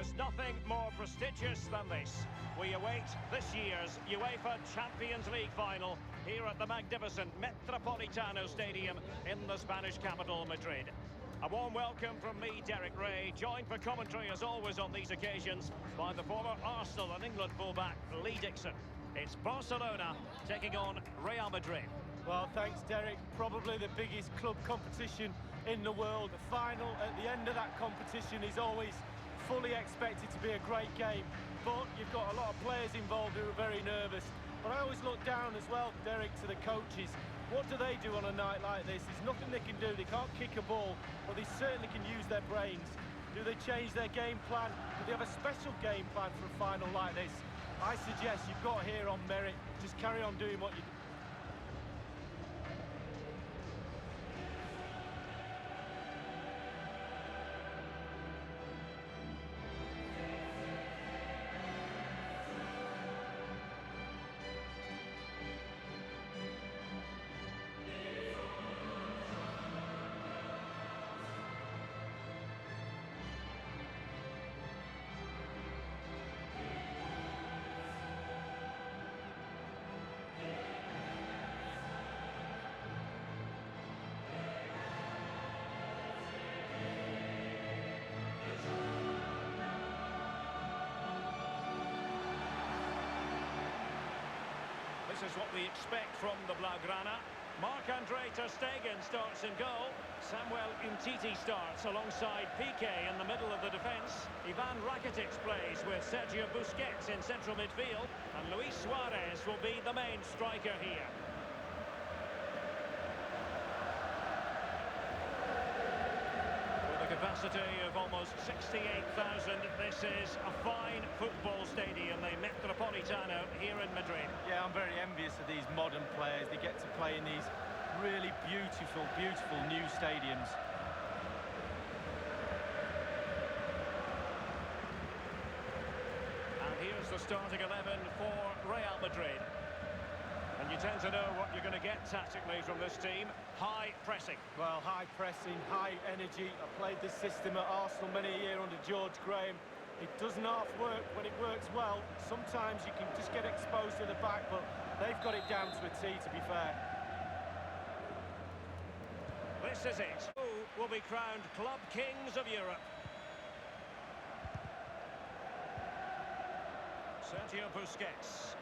There's nothing more prestigious than this. We await this year's UEFA Champions League final here at the magnificent Metropolitano Stadium in the Spanish capital, Madrid. A warm welcome from me, Derek Ray, joined for commentary as always on these occasions by the former Arsenal and England fullback Lee Dixon. It's Barcelona taking on Real Madrid. Well, thanks, Derek. Probably the biggest club competition in the world. The final at the end of that competition is always fully expected to be a great game. But you've got a lot of players involved who are very nervous. But I always look down as well, Derek, to the coaches. What do they do on a night like this? There's nothing they can do. They can't kick a ball, but they certainly can use their brains. Do they change their game plan? Do they have a special game plan for a final like this? I suggest you've got here on merit. Just carry on doing what you do. This is what we expect from the Blaugrana. Marc-Andre ter Stegen starts in goal. Samuel Umtiti starts alongside Piqué in the middle of the defence. Ivan Rakitic plays with Sergio Busquets in central midfield. And Luis Suarez will be the main striker here. Capacity of almost 68,000. This is a fine football stadium, the Metropolitano here in Madrid. Yeah, I'm very envious of these modern players. They get to play in these really beautiful, beautiful new stadiums. And here's the starting 11 for Real Madrid. And you tend to know what you're going to get tactically from this team. High pressing. Well, high pressing, high energy. I played this system at Arsenal many a year under George Graham. It doesn't half work when it works well. Sometimes you can just get exposed to the back, but they've got it down to a T, to be fair. This is it. Who will be crowned Club Kings of Europe? Sergio Busquets.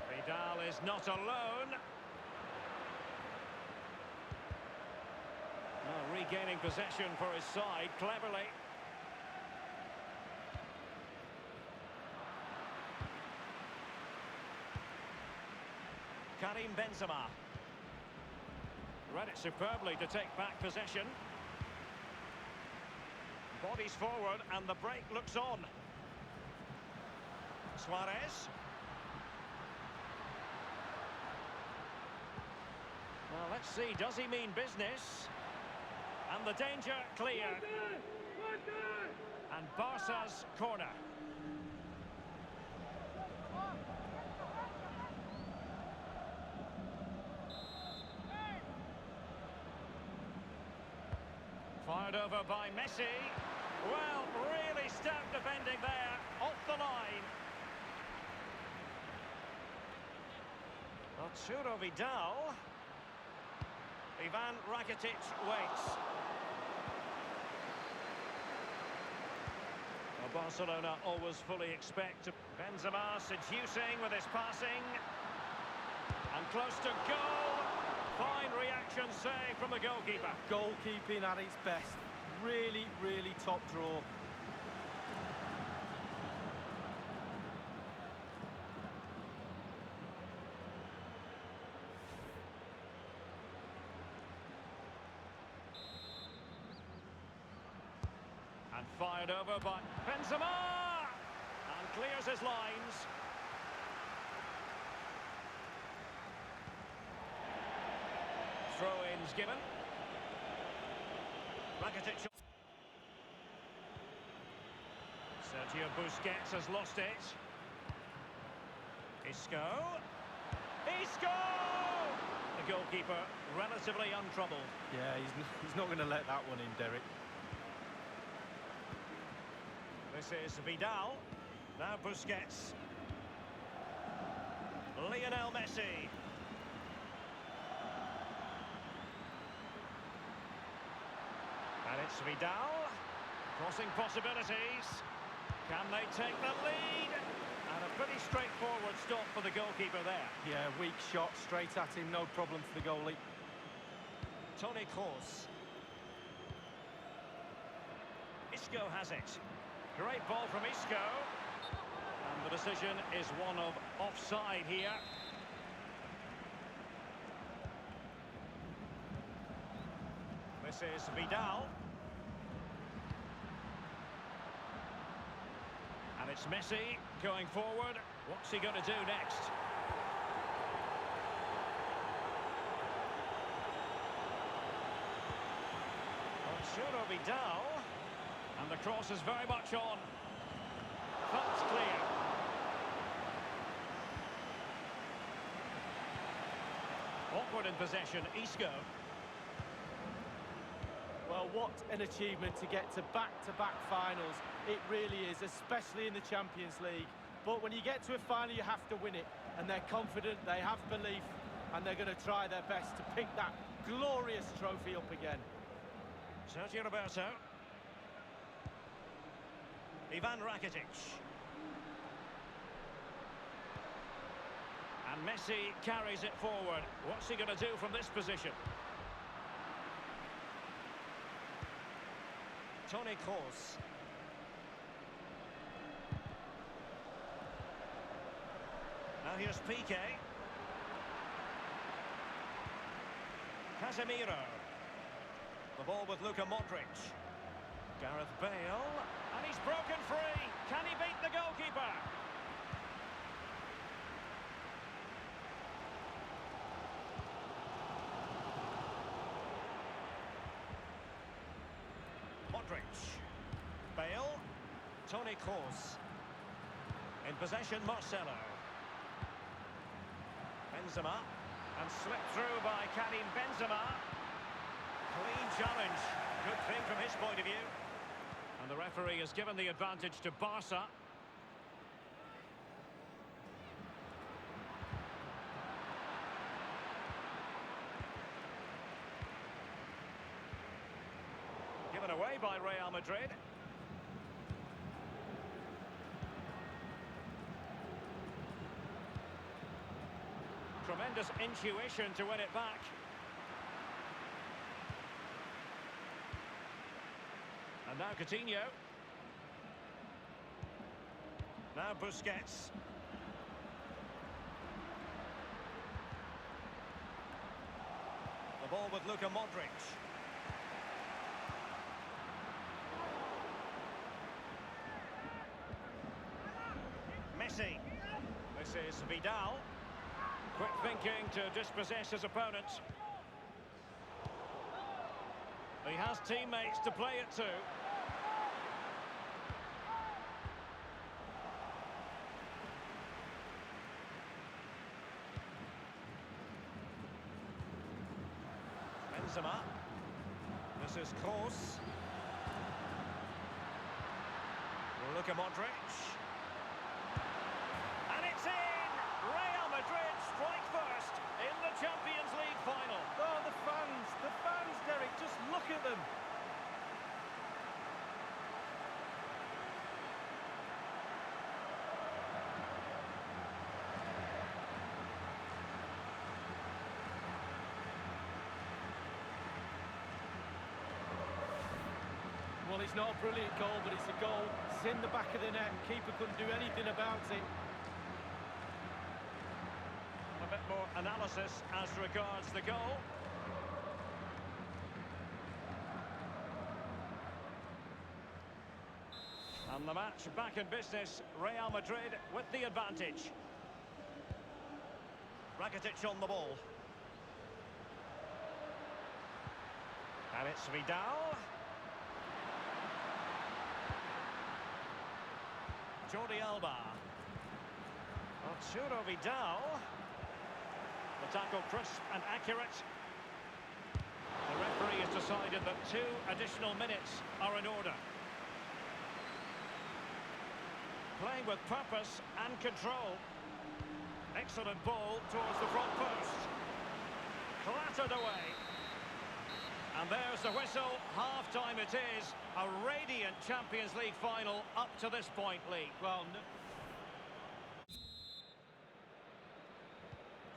Vidal is not alone. Well, regaining possession for his side cleverly. Karim Benzema. Read it superbly to take back possession. Bodies forward and the break looks on. Suarez. Well, let's see, does he mean business? And the danger cleared. And Barca's corner. Fired over by Messi. Well, really stout defending there, off the line. Arturo Vidal. Ivan Rakitic waits. Well, Barcelona always fully expect Benzema seducing with his passing. And close to goal. Fine reaction save from the goalkeeper. Goalkeeping at its best. Really, really top draw. And fired over by Benzema! And clears his lines. Throw-ins given. Rakitic. Sergio Busquets has lost it. Isco. Isco! The goalkeeper relatively untroubled. Yeah, he's not going to let that one in, Derek. This is Vidal. Now Busquets. Lionel Messi. And it's Vidal. Crossing possibilities. Can they take the lead? And a pretty straightforward stop for the goalkeeper there. Yeah, weak shot, straight at him, no problem for the goalie. Toni Kroos. Isco has it. Great ball from Isco. And the decision is one of offside here. This is Vidal. And it's Messi going forward. What's he going to do next? Arturo Vidal. And the cross is very much on. That's clear. Awkward in possession, Isco. Well, what an achievement to get to back-to-back finals. It really is, especially in the Champions League. But when you get to a final, you have to win it. And they're confident, they have belief, and they're going to try their best to pick that glorious trophy up again. Sergio Roberto. Ivan Rakitic. And Messi carries it forward. What's he going to do from this position? Toni Kroos. Now here's Piqué. Casemiro. The ball with Luka Modric. Gareth Bale. And he's broken free. Can he beat the goalkeeper? Modric. Bale. Toni Kroos. In possession, Marcelo. Benzema. And slipped through by Karim Benzema. Clean challenge. Good thing from his point of view. And the referee has given the advantage to Barca. Given away by Real Madrid. Tremendous intuition to win it back. And now Coutinho. Now Busquets. The ball with Luka Modric. Messi. This is Vidal. Quick thinking to dispossess his opponent. He has teammates to play it to. Benzema. This is Kroos. Luka Modric. And it's in! Real Madrid strike first in the Champions League final. Oh, the fans, Derek, just look at them. Well, it's not a brilliant goal, but it's a goal. It's in the back of the net. Keeper couldn't do anything about it. A bit more analysis as regards the goal. And the match back in business. Real Madrid with the advantage. Rakitic on the ball. And it's Vidal. Jordi Alba. Arturo Vidal. The tackle crisp and accurate. The referee has decided that 2 additional minutes are in order. Playing with purpose and control. Excellent ball towards the front post. Clattered away. And there's the whistle. Half-time it is. A radiant Champions League final up to this point, Lee. Well,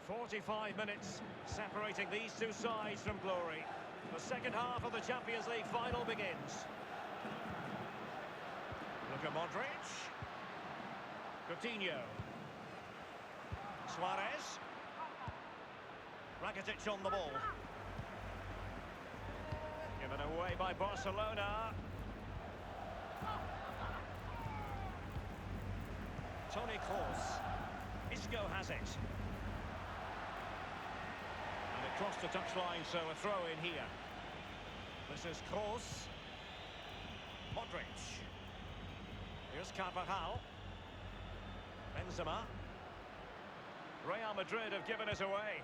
45 minutes separating these two sides from glory. The second half of the Champions League final begins. Luka Modric. Coutinho. Suarez. Rakitic on the ball. Given away by Barcelona. Toni Kroos. Isco has it. And it crossed the touchline, so a throw in here. This is Kroos. Modric. Here's Carvajal. Benzema. Real Madrid have given us away.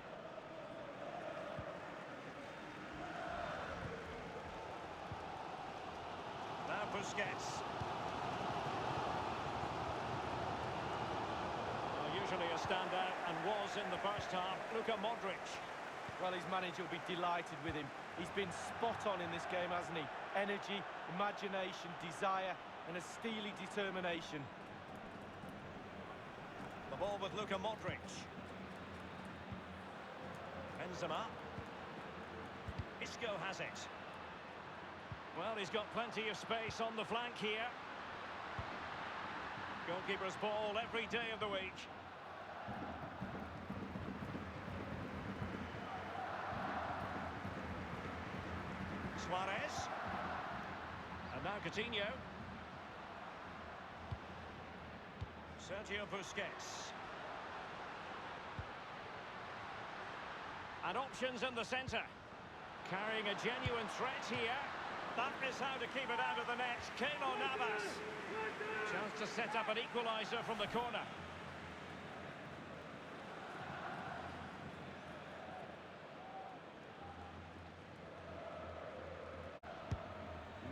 Now Busquets. Well, usually a standout and was in the first half. Luka Modric. well, his manager will be delighted with him. He's been spot on in this game, hasn't he? Energy, imagination, desire, and a steely determination. The ball with Luka Modric. Benzema. Isco has it. Well, he's got plenty of space on the flank here. Goalkeeper's ball every day of the week. Suarez. And now Coutinho. Sergio Busquets. And options in the centre. Carrying a genuine threat here. That is how to keep it out of the net. Keylor Navas. Chance to set up an equaliser from the corner.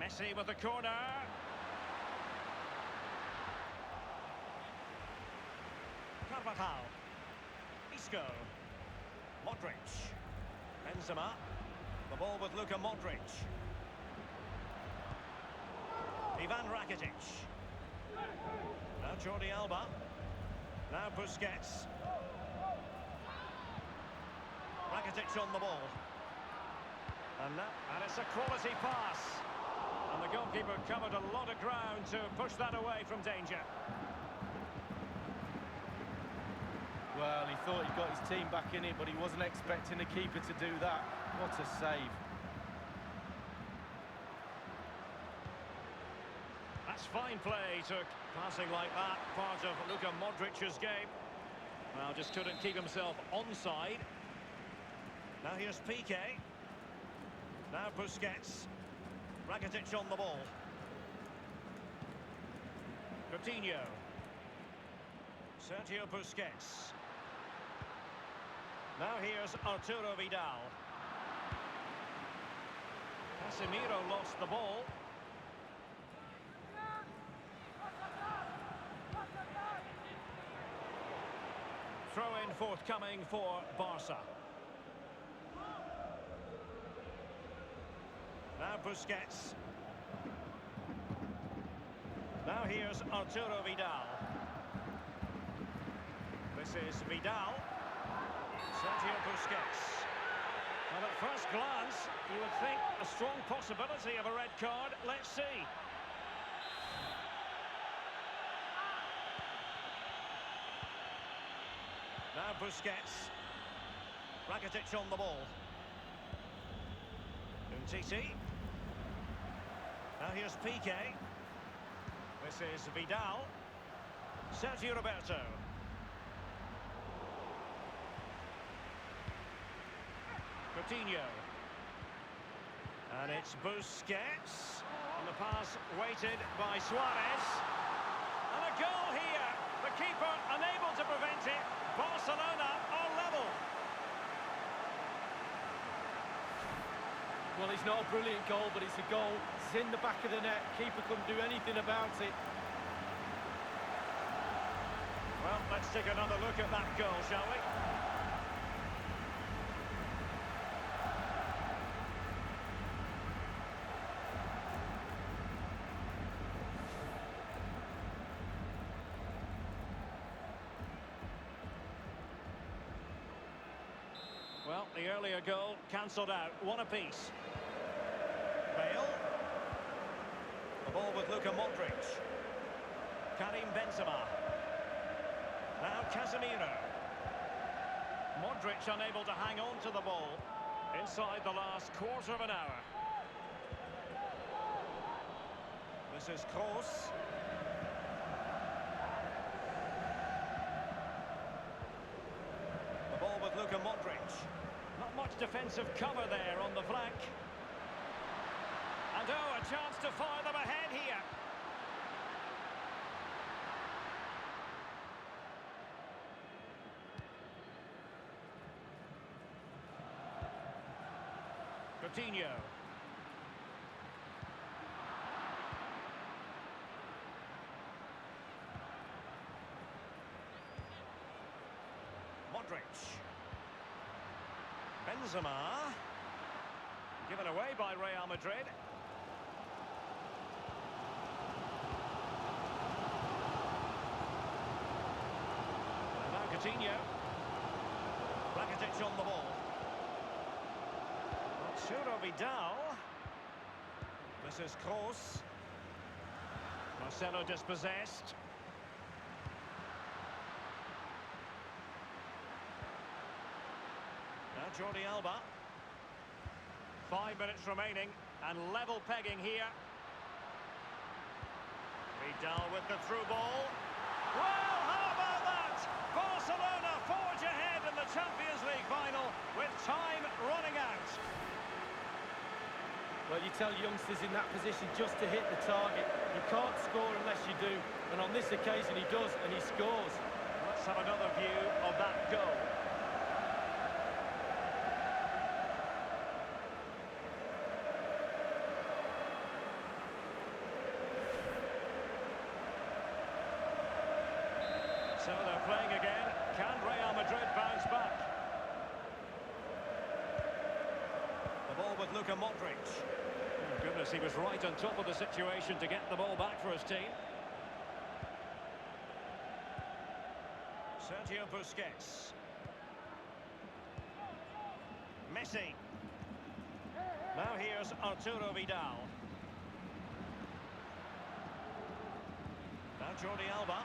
Messi with the corner. Carvajal. Isco. Modric. Benzema. The ball with Luka Modric. Ivan Rakitic. Now Jordi Alba. Now Busquets. Rakitic on the ball. And it's a quality pass. And the goalkeeper covered a lot of ground to push that away from danger. Well, he thought he got his team back in it, but he wasn't expecting the keeper to do that. What a save. That's fine play, took passing like that, part of Luka Modric's game. Well, just couldn't keep himself onside. Now here's Piqué. Now Busquets. Rakitic on the ball. Coutinho. Sergio Busquets. Now here's Arturo Vidal. Casemiro lost the ball. Throw-in forthcoming for Barca. Now Busquets. Now here's Arturo Vidal. This is Vidal. Sergio Busquets. Well, at first glance, you would think a strong possibility of a red card. Let's see. Now Busquets. Rakitic on the ball. Umtiti. Now here's Piqué. This is Vidal. Sergio Roberto. Coutinho. And it's Busquets. And the pass weighted by Suarez. And a goal here. The keeper unable to prevent it. Barcelona are level. Well, it's not a brilliant goal, but it's a goal. It's in the back of the net. Keeper couldn't do anything about it. Well, let's take another look at that goal, shall we? Well, the earlier goal cancelled out. One apiece. Bale. The ball with Luka Modric. Karim Benzema. Now Casemiro. Modric unable to hang on to the ball inside the last quarter of an hour. This is Kroos. The ball with Luka Modric. Not much defensive cover there on the flank. And oh, a chance to fire them ahead here. Coutinho. Modric. Benzema. Given away by Real Madrid. And now Coutinho. Rakitic on the ball. Arturo Vidal. This is Kroos. Marcelo dispossessed. Now Jordi Alba. 5 minutes remaining and level pegging here. Vidal with the through ball. Well, how about that? Barcelona forge ahead in the Champions League final with time running out. Well, you tell youngsters in that position just to hit the target. You can't score unless you do. And on this occasion he does, and he scores. Let's have another view of that goal. So they're playing again. Can Real Madrid bounce back? The ball with Luka Modric. Oh, goodness, he was right on top of the situation to get the ball back for his team. Sergio Busquets. Messi. Now here's Arturo Vidal. Now Jordi Alba.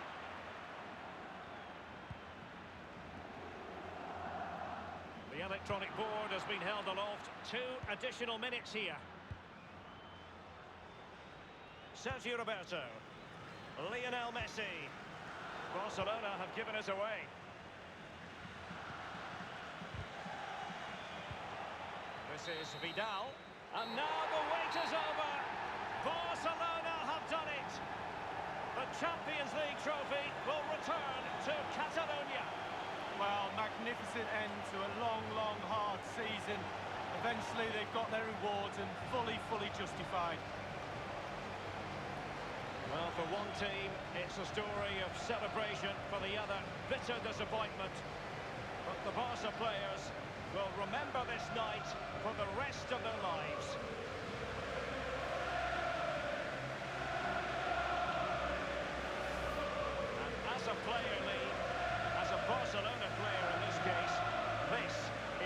The electronic board has been held aloft. 2 additional minutes here. Sergio Roberto. Lionel Messi. Barcelona have given us away. This is Vidal. And now the wait is over. Barcelona have done it. The Champions League trophy will return to Catalonia. Well, magnificent end to a long, long, hard season. Eventually they've got their rewards and fully justified. Well, for one team, it's a story of celebration. For the other, bitter disappointment. But the Barca players will remember this night for the rest of their lives. And as a player, Lee, as a Barcelona player in this case, this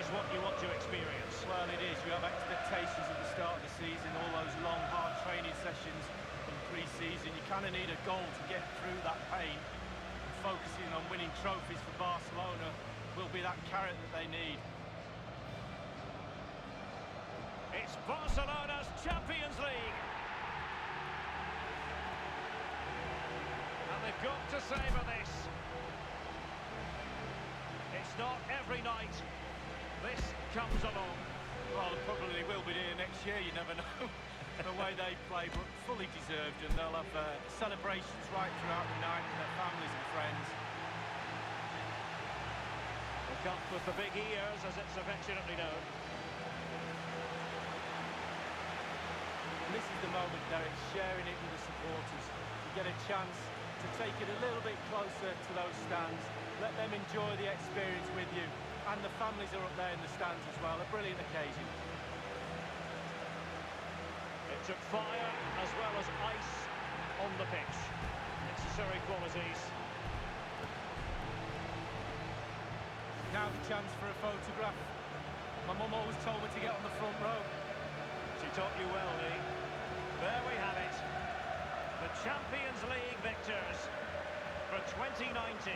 is what you want to experience. Well, it is. You have expectations at the start of the season, all those long, hard training sessions in pre-season. You kind of need a goal to get through that pain. And focusing on winning trophies for Barcelona will be that carrot that they need. It's Barcelona's Champions League. And they've got to savour this. It's not every night this comes along. Well, they probably will be here next year, you never know. The way they play, but fully deserved, and they'll have celebrations right throughout the night with their families and friends. The cup with the big ears, as it's affectionately known. And this is the moment, Derek, sharing it with the supporters. You get a chance to to take it a little bit closer to those stands. Let them enjoy the experience with you. And the families are up there in the stands as well. A brilliant occasion. It took fire as well as ice on the pitch. Necessary qualities. Now the chance for a photograph. My mum always told me to get on the front row. She taught you well, Lee. There we have it. The Champions League victors for 2019.